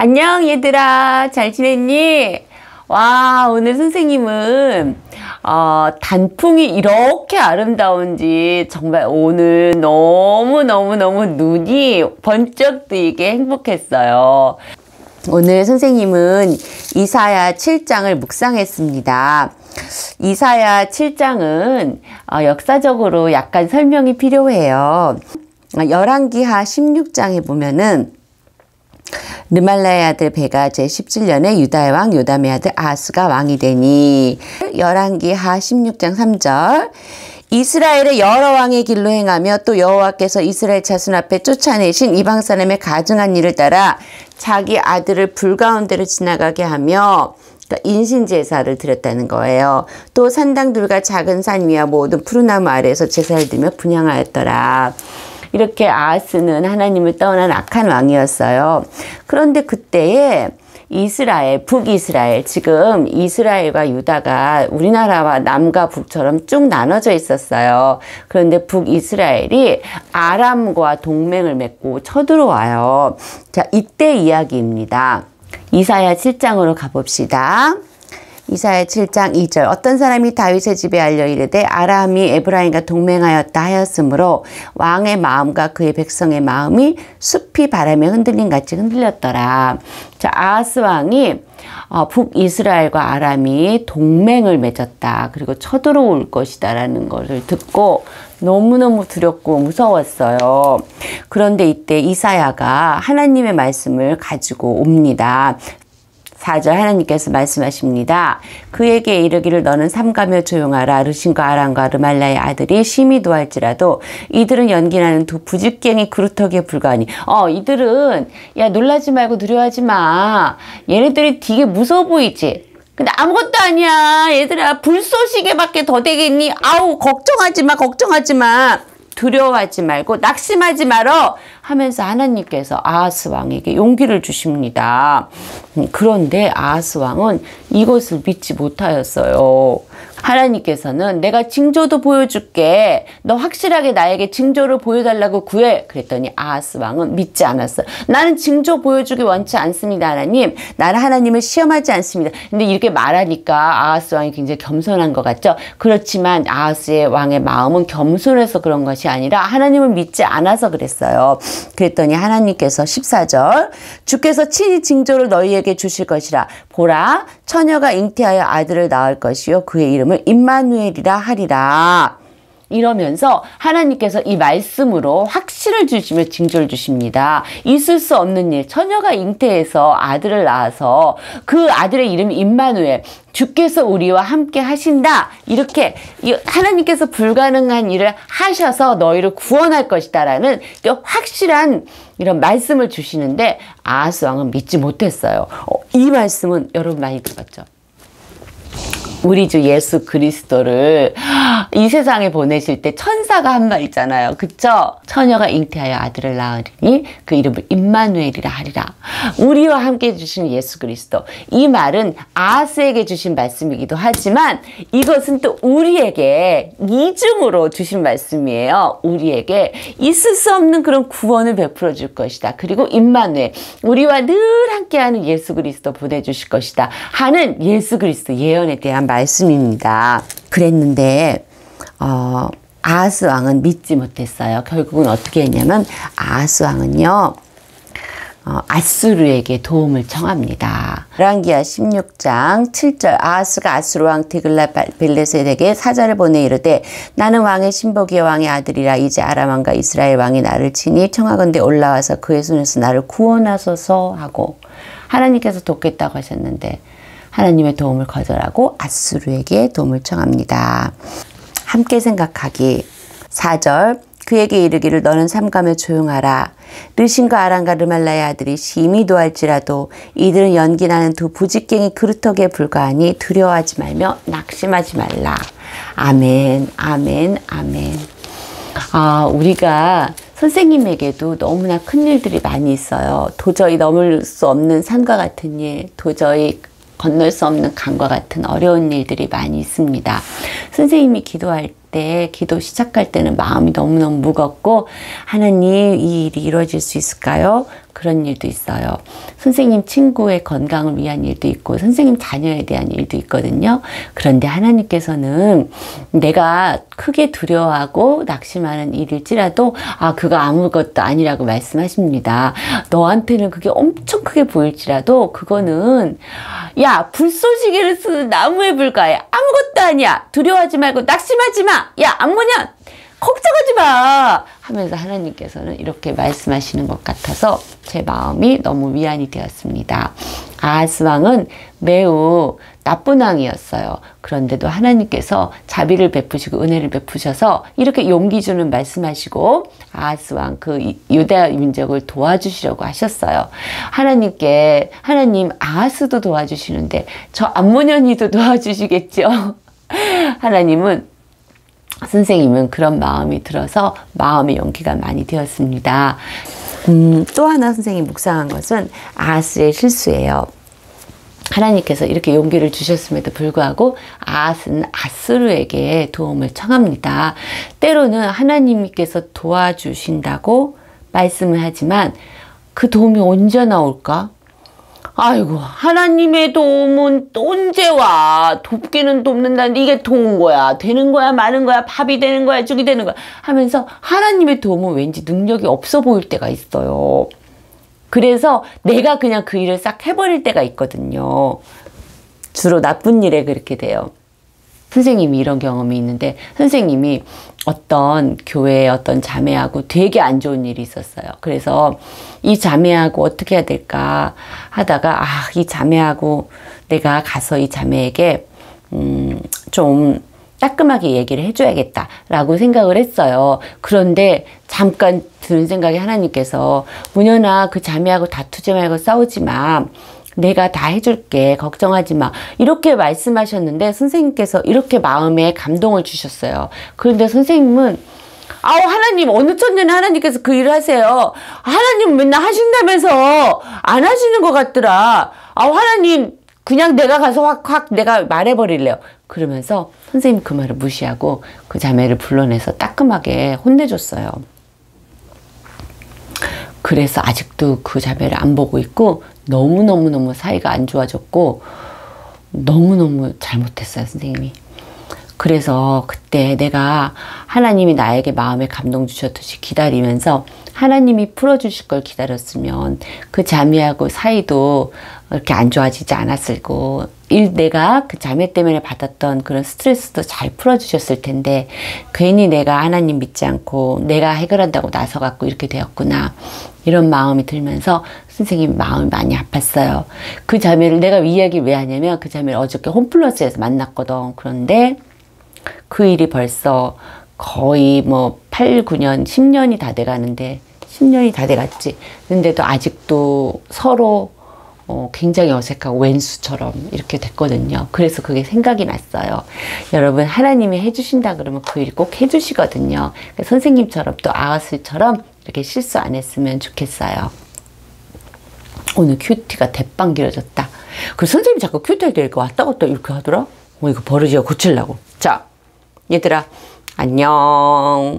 안녕 얘들아, 잘 지냈니? 와, 오늘 선생님은 단풍이 이렇게 아름다운지 정말 오늘 너무너무 눈이 번쩍 뜨이게 행복했어요. 오늘 선생님은 이사야 7장을 묵상했습니다. 이사야 7장은 역사적으로 약간 설명이 필요해요. 열왕기하 16장에 보면은 르말라의 아들 베가 제17년에 유다의 왕 요담의 아들 아하스가 왕이 되니. 열왕기하 16장 3절 이스라엘의 여러 왕의 길로 행하며 또 여호와께서 이스라엘 자손 앞에 쫓아내신 이방 사람의 가증한 일을 따라 자기 아들을 불 가운데로 지나가게 하며 인신 제사를 드렸다는 거예요. 또 산당들과 작은 산 위와 모든 푸른 나무 아래에서 제사를 드리며 분향하였더라. 이렇게 아하스는 하나님을 떠난 악한 왕이었어요. 그런데 그때에 이스라엘, 북이스라엘, 지금 이스라엘과 유다가 우리나라와 남과 북처럼 쭉 나눠져 있었어요. 그런데 북이스라엘이 아람과 동맹을 맺고 쳐들어와요. 자, 이때 이야기입니다. 이사야 7장으로 가봅시다. 이사야 7장 2절 어떤 사람이 다윗의 집에 알려 이르되 아람이 에브라임과 동맹하였다 하였으므로 왕의 마음과 그의 백성의 마음이 숲이 바람에 흔들림 같이 흔들렸더라. 자, 아하스 왕이 북이스라엘과 아람이 동맹을 맺었다. 그리고 쳐들어올 것이다 라는 것을 듣고 너무너무 두렵고 무서웠어요. 그런데 이때 이사야가 하나님의 말씀을 가지고 옵니다. 4절 하나님께서 말씀하십니다. 그에게 이르기를 너는 삼가며 조용하라. 르신과 아람과 르말라의 아들이 심히 도할지라도 이들은 연기나는 두 부직갱이 그루터기에 불과하니. 이들은 야 놀라지 말고 두려워하지 마. 얘네들이 되게 무서워 보이지. 근데 아무것도 아니야. 얘들아 불쏘시개밖에 더 되겠니? 아우 걱정하지 마. 두려워하지 말고 낙심하지 말어 하면서 하나님께서 아하스 왕에게 용기를 주십니다. 그런데 아하스 왕은 이것을 믿지 못하였어요. 하나님께서는 내가 징조도 보여줄게. 너 확실하게 나에게 징조를 보여달라고 구해. 그랬더니 아하스 왕은 믿지 않았어요. 나는 징조 보여주기 원치 않습니다. 하나님. 나는 하나님을 시험하지 않습니다. 근데 이렇게 말하니까 아하스 왕이 굉장히 겸손한 것 같죠. 그렇지만 아하스의 왕의 마음은 겸손해서 그런 것이 아니라 하나님을 믿지 않아서 그랬어요. 그랬더니 하나님께서 14절 주께서 친히 징조를 너희에게 주실 것이라. 보라 처녀가 잉태하여 아들을 낳을 것이요 그의 이름을 임마누엘이라 하리라. 이러면서 하나님께서 이 말씀으로 확신을 주시며 징조를 주십니다. 있을 수 없는 일, 처녀가 잉태해서 아들을 낳아서 그 아들의 이름이 임마누엘, 주께서 우리와 함께 하신다. 이렇게 하나님께서 불가능한 일을 하셔서 너희를 구원할 것이다 라는 확실한 이런 말씀을 주시는데 아하스 왕은 믿지 못했어요. 이 말씀은 여러분 많이 들어봤죠? 우리 주 예수 그리스도를 이 세상에 보내실 때 천사가 한 말 있잖아요. 그쵸? 처녀가 잉태하여 아들을 낳으리니 그 이름을 임마누엘이라 하리라. 우리와 함께 주신 예수 그리스도. 이 말은 아하스에게 주신 말씀이기도 하지만 이것은 또 우리에게 이중으로 주신 말씀이에요. 우리에게 있을 수 없는 그런 구원을 베풀어 줄 것이다. 그리고 임마누엘, 우리와 늘 함께하는 예수 그리스도 보내주실 것이다 하는 예수 그리스도 예언에 대한 말씀입니다. 그랬는데 아하스 왕은 믿지 못했어요. 결국은 어떻게 했냐면 아하스 왕은요 아수르에게 도움을 청합니다. 열왕기하 16장 7절 아하스가 아수르 왕 디글랏빌레셋에게 사자를 보내 이르되 나는 왕의 신복이여 왕의 아들이라. 이제 아람 왕과 이스라엘 왕이 나를 치니 청하건대 올라와서 그의 손에서 나를 구원하소서 하고. 하나님께서 돕겠다고 하셨는데 하나님의 도움을 거절하고 아수르에게 도움을 청합니다. 함께 생각하기 4절 그에게 이르기를 너는 삼가며 조용하라. 르신과 아람과 르말라의 아들이 심히 도할지라도 이들은 연기나는 두 부직갱이 그루터기에 불과하니 두려워하지 말며 낙심하지 말라. 아멘, 아멘, 아멘. 우리가 선생님에게도 너무나 큰 일들이 많이 있어요. 도저히 넘을 수 없는 산과 같은 일, 도저히 건널 수 없는 강과 같은 어려운 일들이 많이 있습니다. 선생님이 기도할 때 기도 시작할 때는 마음이 너무너무 무겁고 하나님 이 일이 이루어질 수 있을까요? 그런 일도 있어요. 선생님 친구의 건강을 위한 일도 있고 선생님 자녀에 대한 일도 있거든요. 그런데 하나님께서는 내가 크게 두려워하고 낙심하는 일일지라도 그거 아무것도 아니라고 말씀하십니다. 너한테는 그게 엄청 크게 보일지라도 그거는 야 불쏘시개를 쓰는 나무에 불과해. 아무것도 아니야. 두려워하지 말고 낙심하지 마. 야 암모년 걱정하지 마 하면서 하나님께서는 이렇게 말씀하시는 것 같아서 제 마음이 너무 위안이 되었습니다. 아하스 왕은 매우 나쁜 왕이었어요. 그런데도 하나님께서 자비를 베푸시고 은혜를 베푸셔서 이렇게 용기 주는 말씀하시고 아하스 왕 그 유다 민족을 도와주시려고 하셨어요. 하나님 아하스도 도와주시는데 저 암모년이도 도와주시겠죠. 선생님은 그런 마음이 들어서 마음의 용기가 많이 되었습니다. 또 하나 선생님이 묵상한 것은 아하스의 실수예요. 하나님께서 이렇게 용기를 주셨음에도 불구하고 아하스는 아스루에게 도움을 청합니다. 때로는 하나님께서 도와주신다고 말씀을 하지만 그 도움이 언제 나올까? 아이고 하나님의 도움은 또 언제 와? 돕기는 돕는다는데 이게 도운 거야? 되는 거야? 마는 거야? 밥이 되는 거야? 죽이 되는 거야? 하면서 하나님의 도움은 왠지 능력이 없어 보일 때가 있어요. 그래서 내가 그냥 그 일을 싹 해버릴 때가 있거든요. 주로 나쁜 일에 그렇게 돼요. 선생님이 이런 경험이 있는데 선생님이 어떤 교회의 어떤 자매하고 되게 안 좋은 일이 있었어요. 그래서 이 자매하고 어떻게 해야 될까 하다가 이 자매하고 내가 가서 이 자매에게 좀 따끔하게 얘기를 해줘야겠다라고 생각을 했어요. 그런데 잠깐 드는 생각에 하나님께서 문현아 그 자매하고 다투지 말고 싸우지 마. 내가 다 해줄게. 걱정하지 마. 이렇게 말씀하셨는데 선생님께서 이렇게 마음에 감동을 주셨어요. 그런데 선생님은 하나님 어느 천년에 하나님께서 그 일을 하세요. 하나님 맨날 하신다면서 안 하시는 것 같더라. 하나님 그냥 내가 가서 확 내가 말해버릴래요. 그러면서 선생님 그 말을 무시하고 그 자매를 불러내서 따끔하게 혼내줬어요. 그래서 아직도 그 자매를 안 보고 있고 너무너무 사이가 안 좋아졌고 너무너무 잘못했어요, 선생님이. 그래서 그때 내가 하나님이 나에게 마음에 감동 주셨듯이 기다리면서 하나님이 풀어주실 걸 기다렸으면 그 자매하고 사이도 이렇게 안 좋아지지 않았을 거고 내가 그 자매 때문에 받았던 그런 스트레스도 잘 풀어주셨을 텐데 괜히 내가 하나님 믿지 않고 내가 해결한다고 나서갖고 이렇게 되었구나 이런 마음이 들면서 선생님 마음이 많이 아팠어요. 그 자매를 내가 이 이야기를 왜 하냐면 그 자매를 어저께 홈플러스에서 만났거든. 그런데 그 일이 벌써 거의 8, 9년, 10년이 다 돼가는데 10년이 다 돼갔지. 근데도 아직도 서로 굉장히 어색하고 왼수처럼 이렇게 됐거든요. 그래서 그게 생각이 났어요. 여러분 하나님이 해주신다 그러면 그 일 꼭 해주시거든요. 선생님처럼 또 아하스처럼 이렇게 실수 안 했으면 좋겠어요. 오늘 큐티가 대빵 길어졌다. 그리고 선생님이 자꾸 큐티 할 때 이렇게 왔다 갔다 이렇게 하더라. 이거 버릇이야 고치려고. 자 얘들아 안녕.